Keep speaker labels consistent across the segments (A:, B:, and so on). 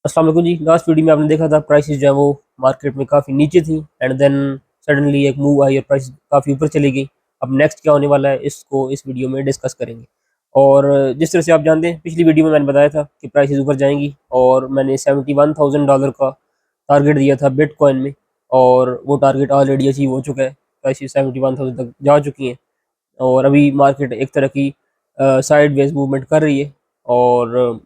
A: अस्सलाम वालेकुम जी। Last video में आपने देखा था प्राइसेस जो है वो मार्केट में काफ़ी नीचे थी एंड देन सडनली एक मूव आई और प्राइस काफ़ी ऊपर चली गई। अब नेक्स्ट क्या होने वाला है इसको इस वीडियो में डिस्कस करेंगे। और जिस तरह से आप जानते हैं पिछली वीडियो में मैंने बताया था कि प्राइसेस ऊपर जाएंगी और मैंने $71,000 का टारगेट दिया था बिटकॉइन में और वो टारगेट ऑलरेडी अचीव हो चुका है। प्राइसेस 71,000 तक जा चुकी हैं और अभी मार्केट एक तरह की साइड वेज मूवमेंट कर रही है और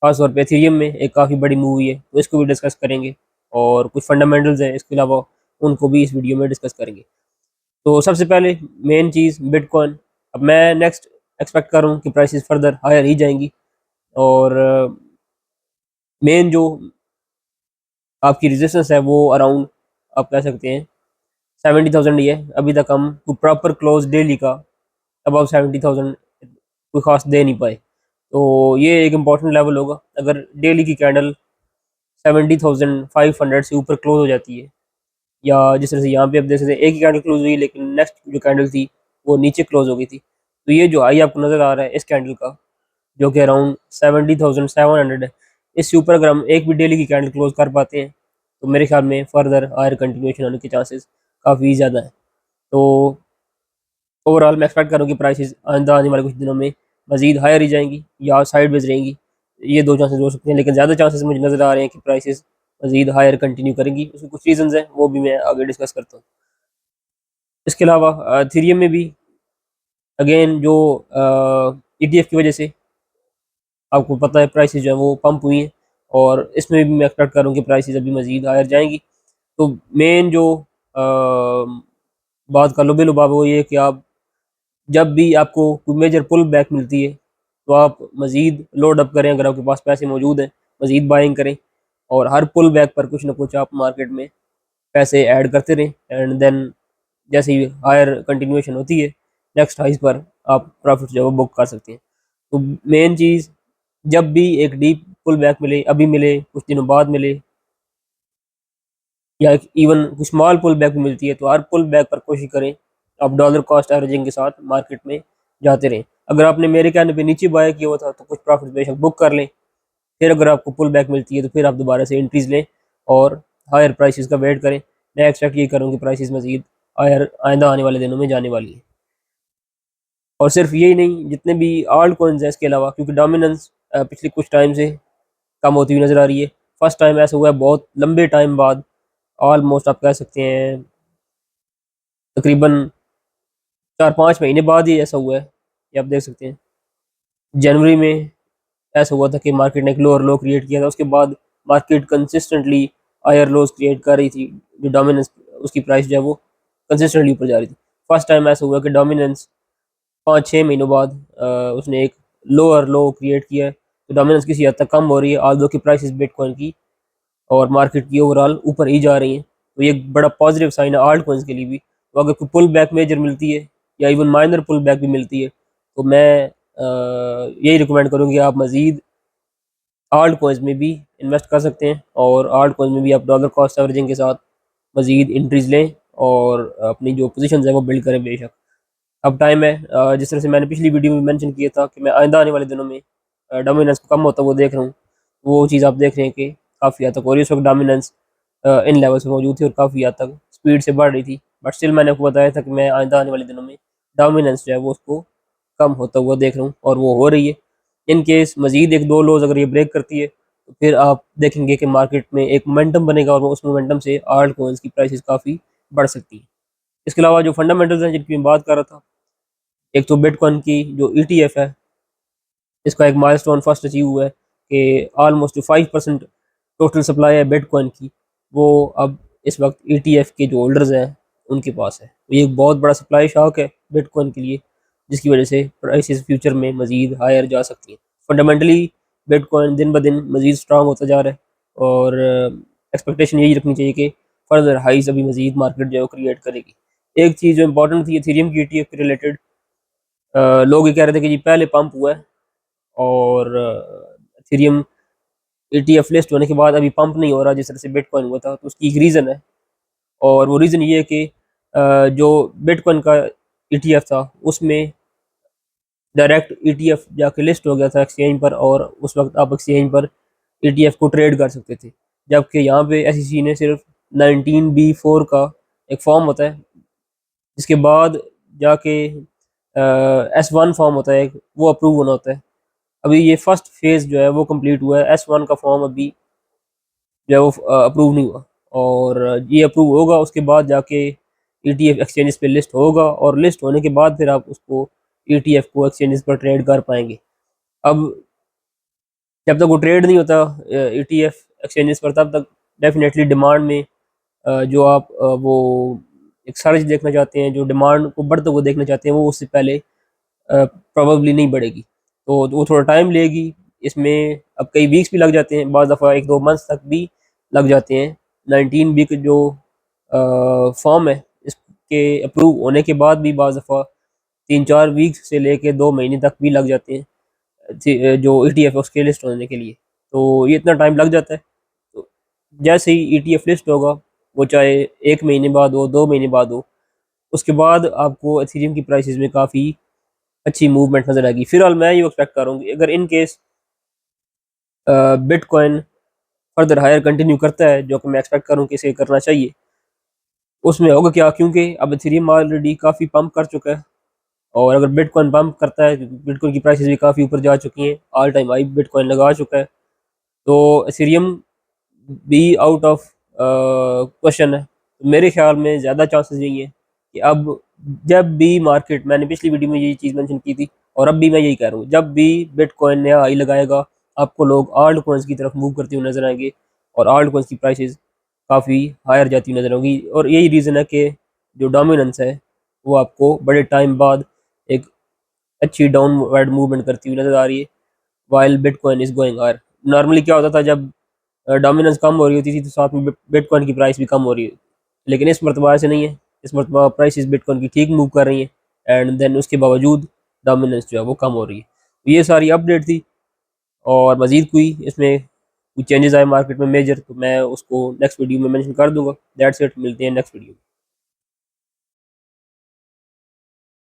A: खास तौर पे एथेरियम में एक काफ़ी बड़ी मूवी है तो इसको भी डिस्कस करेंगे और कुछ फंडामेंटल्स हैं इसके अलावा उनको भी इस वीडियो में डिस्कस करेंगे। तो सबसे पहले मेन चीज़ बिटकॉइन। अब मैं नेक्स्ट एक्सपेक्ट कर रहा हूँ कि प्राइसेस फर्दर हायर ही जाएंगी और मेन जो आपकी रेजिस्टेंस है वो अराउंड आप कह सकते हैं 70,000 ही है। अभी तक हम प्रॉपर क्लोज डेली का अबाउ 70,000 कोई खास दे नहीं पाए, तो ये एक इम्पॉर्टेंट लेवल होगा। अगर डेली की कैंडल 70,500 से ऊपर क्लोज हो जाती है या जिस तरह से यहाँ पे आप देख सकते हैं एक ही कैंडल क्लोज हुई लेकिन नेक्स्ट जो कैंडल थी वो नीचे क्लोज हो गई थी, तो ये जो हाई आपको नज़र आ रहा है इस कैंडल का जो कि अराउंड 70,700 है, इससे ऊपर अगर हम एक भी डेली की कैंडल क्लोज कर पाते हैं तो मेरे ख्याल में फर्दर हायर कंटिन्यूशन होने के चांसेस काफ़ी ज़्यादा हैं। तो ओवरऑल मैं एक्सपेक्ट करूँ कि प्राइसेस आइंदा आने वाले कुछ दिनों में मजीद हायर ही जाएंगी या साइड वेज रहेंगी। ये दो चांसेस हो सकते हैं लेकिन ज़्यादा चांसेस मुझे नज़र आ रहे हैं कि प्राइसेस मजीद हायर कंटिन्यू करेंगी। उसके कुछ रीजंस हैं वो भी मैं आगे डिस्कस करता हूँ। इसके अलावा थीरियम में भी अगेन जो ईटीएफ की वजह से आपको पता है प्राइसेस जो है वो पंप हुई हैं और इसमें भी मैं एक्सपेक्ट करूँ कि प्राइसेस अभी मजीद हायर जाएंगी। तो मेन जो बात का लुबे लुबाब वो ये है कि आप जब भी आपको कोई मेजर पुल बैक मिलती है तो आप मज़ीद लोड अप करें, अगर आपके पास पैसे मौजूद हैं मज़ीद बाइंग करें और हर पुल बैक पर कुछ ना कुछ आप मार्केट में पैसे ऐड करते रहें एंड देन जैसे ही हायर कंटिन्यूएशन होती है नेक्स्ट हाइस पर आप प्रॉफिट जो है वो बुक कर सकते हैं। तो मेन चीज़ जब भी एक डीप पुल बैक मिले, अभी मिले, कुछ दिनों बाद मिले या इवन कुछ स्मॉल पुल बैक भी मिलती है तो हर पुल बैक पर कोशिश करें आप डॉलर कॉस्ट एवरेजिंग के साथ मार्केट में जाते रहें। अगर आपने मेरे कहने पे नीचे बाय किया हुआ था तो कुछ प्रॉफिट बेशक बुक कर लें, फिर अगर आपको पुल बैक मिलती है तो फिर आप दोबारा से एंट्रीज लें और हायर प्राइसेस का वेट करें। मैं एक्सपेक्ट ये करूँ कि प्राइसेस मजीद हायर आइंदा आने वाले दिनों में जाने वाली है। और सिर्फ यही नहीं, जितने भी आल्ट कॉइन्स हैं इसके अलावा, क्योंकि डोमिनेंस पिछले कुछ टाइम से कम होती हुई नज़र आ रही है। फर्स्ट टाइम ऐसा हुआ है बहुत लंबे टाइम बाद, ऑलमोस्ट आप कह सकते हैं तकरीबन 4-5 महीने बाद ही ऐसा हुआ है। ये आप देख सकते हैं जनवरी में ऐसा हुआ था कि मार्केट ने एक लोअर लो क्रिएट किया था, उसके बाद market consistently higher lows create कर रही थी। जो डोमिनेंस उसकी प्राइस जो है वो कंसिस्टेंटली ऊपर जा रही थी। फर्स्ट टाइम ऐसा हुआ कि डोमिनेंस 5-6 महीनों बाद उसने एक लोअर लो क्रिएट किया है, तो डोमिनेंस किसी हद तक कम हो रही है आल्दो की प्राइसेस बिटकॉइन की और मार्केट की ओवरऑल ऊपर ही जा रही हैं। तो ये एक बड़ा पॉजिटिव साइन है आल्ट कॉइन्स के लिए भी। तो अगर कोई पुल बैक मेजर मिलती है या इवन माइनर पुल बैक भी मिलती है तो मैं यही रिकमेंड करूँगी आप मज़ीद आल्ट कॉइन्स में भी इन्वेस्ट कर सकते हैं और आल्ट कॉइन्स में भी आप डॉलर कॉस्ट एवरेजिंग के साथ मज़ीद एंट्रीज लें और अपनी जो पोजीशंस है वो बिल्ड करें बेशक। अब टाइम है जिस तरह से मैंने पिछली वीडियो में मेंशन किया था कि मैं आइंदा आने वाले दिनों में डोमिनेंस कम होता वो देख रहा हूँ। वो चीज़ आप देख रहे हैं कि काफ़ी हद तक और इस वक्त डोमिनेंस इन लेवल्स पे मौजूद थी और काफ़ी हद तक स्पीड से बढ़ रही थी, बट स्टिल मैंने आपको बताया था कि मैं आइंदा आने वाले दिनों में डोमिनेंस जो है वो उसको कम होता हुआ देख रहा हूँ और वो हो रही है। इन केस मज़ीद 1-2 लोज अगर ये ब्रेक करती है तो फिर आप देखेंगे कि मार्केट में एक मोमेंटम बनेगा और उस मोमेंटम से आल्ट कॉइन्स की प्राइसेस काफ़ी बढ़ सकती है। इसके अलावा जो फंडामेंटल्स हैं जिनकी मैं बात कर रहा था, एक तो बिटकॉइन की जो ईटीएफ है इसका एक माइलस्टोन फर्स्ट अचीव हुआ है कि ऑलमोस्ट 5% टोटल सप्लाई है बिटकॉइन की, वो अब इस वक्त ईटीएफ के जो होल्डर्स हैं उनके पास है। तो ये एक बहुत बड़ा सप्लाई शॉक है बिटकॉइन के लिए जिसकी वजह से प्राइसेस फ्यूचर में मज़ीद हायर जा सकती हैं। फंडामेंटली बिटकॉइन दिन ब दिन मज़ीद स्ट्रांग होता जा रहा है और एक्सपेक्टेशन यही रखनी चाहिए कि फर्दर हाइज अभी मज़ीद मार्केट जो है वो क्रिएट करेगी। एक चीज़ जो इंपॉर्टेंट थी एथेरियम की ईटीएफ के रिलेटेड, लोग ये कह रहे थे कि जी पहले पंप हुआ है और इथेरियम ईटीएफ लिस्ट होने के बाद अभी पंप नहीं हो रहा जिस तरह से बिटकॉइन हुआ था, तो उसकी एक रीज़न है और वो रीज़न ये है कि जो बिटकॉइन का ईटीएफ था उसमें डायरेक्ट ईटीएफ जाके लिस्ट हो गया था एक्सचेंज पर और उस वक्त आप एक्सचेंज पर ETF को ट्रेड कर सकते थे। जबकि यहाँ पे SEC ने सिर्फ 19B4 का एक फॉर्म होता है, जिसके बाद जाके S1 फॉर्म होता है, वो अप्रूव होना होता है। अभी ये फर्स्ट फेज़ जो है वो कंप्लीट हुआ है, S1 का फॉर्म अभी जो है वो अप्रूव नहीं हुआ, और ये अप्रूव होगा उसके बाद जाके ETF एक्सचेंजेस पे लिस्ट होगा, और लिस्ट होने के बाद फिर आप उसको ETF को एक्सचेंजेस पर ट्रेड कर पाएंगे। अब जब तक वो ट्रेड नहीं होता ETF एक्सचेंजेस पर, तब तक डेफिनेटली डिमांड में जो आप वो एक सर्ज देखना चाहते हैं, जो डिमांड को बढ़ते हुए देखना चाहते हैं, वो उससे पहले प्रोबेबली नहीं बढ़ेगी, तो वो थोड़ा टाइम लेगी। इसमें अब कई वीक्स भी लग जाते हैं, बाज़ दफ़ा 1-2 मंथ्स तक भी लग जाते हैं। 19 वीक जो फॉर्म है, इसके अप्रूव होने के बाद भी बाज़ दफ़ा 3-4 वीक्स से लेके 2 महीने तक भी लग जाते हैं जो ETF है उसके लिस्ट होने के लिए। तो ये इतना टाइम लग जाता है। तो जैसे ही ETF लिस्ट होगा, वो चाहे 1 महीने बाद हो, 2 महीने बाद हो, उसके बाद आपको एथेरियम की प्राइसेस में काफ़ी अच्छी मूवमेंट नज़र आएगी। फिलहाल मैं ये एक्सपेक्ट करूँगी, अगर in case bitcoin further higher continue करता है, जो कि मैं एक्सपेक्ट करूँ कि इसे करना चाहिए, उसमें होगा क्या, क्योंकि अब एथेरियम ऑलरेडी काफ़ी पंप कर चुका है, और अगर बिटकॉइन पंप करता है, बिटकॉइन की प्राइसेस भी काफ़ी ऊपर जा चुकी हैं, ऑल टाइम हाई बिटकॉइन लगा चुका है, तो एथेरियम भी आउट ऑफ क्वेश्चन है। तो मेरे ख्याल में ज़्यादा चांसेस यही है कि अब जब भी मार्केट, मैंने पिछली वीडियो में यही चीज़ मेंशन की थी और अब भी मैं यही कह रहा हूँ, जब भी बिटकॉइन नया हाई लगाएगा, आपको लोग आल्ट कॉइन्स की तरफ मूव करते हुए नजर आएंगे, और आल्ट कॉइन्स की प्राइसेस काफ़ी हायर जाती हुई नजर होंगी, और यही रीज़न है कि जो डोमिनेंस है वो आपको बड़े टाइम बाद एक अच्छी डाउनवर्ड मूवमेंट करती हुई नजर आ रही है, while bitcoin is going higher. Normally क्या होता था, जब डोमिनेंस कम हो रही होती थी, तो साथ में बिटकॉइन की प्राइस भी कम हो रही है, लेकिन इस मरतबा ऐसे नहीं है। इस मरतबा प्राइसेस बिटकॉइन की ठीक मूव कर रही हैं, एंड देन उसके बावजूद डोमिनेंस जो है वो कम हो रही है। तो ये सारी अपडेट थी, और मज़ीद कोई इसमें कुछ चेंजेस आए मार्केट में मेजर, तो मैं उसको नेक्स्ट वीडियो में मेंशन कर दूंगा। दैट्स इट, मिलते हैं नेक्स्ट वीडियो में।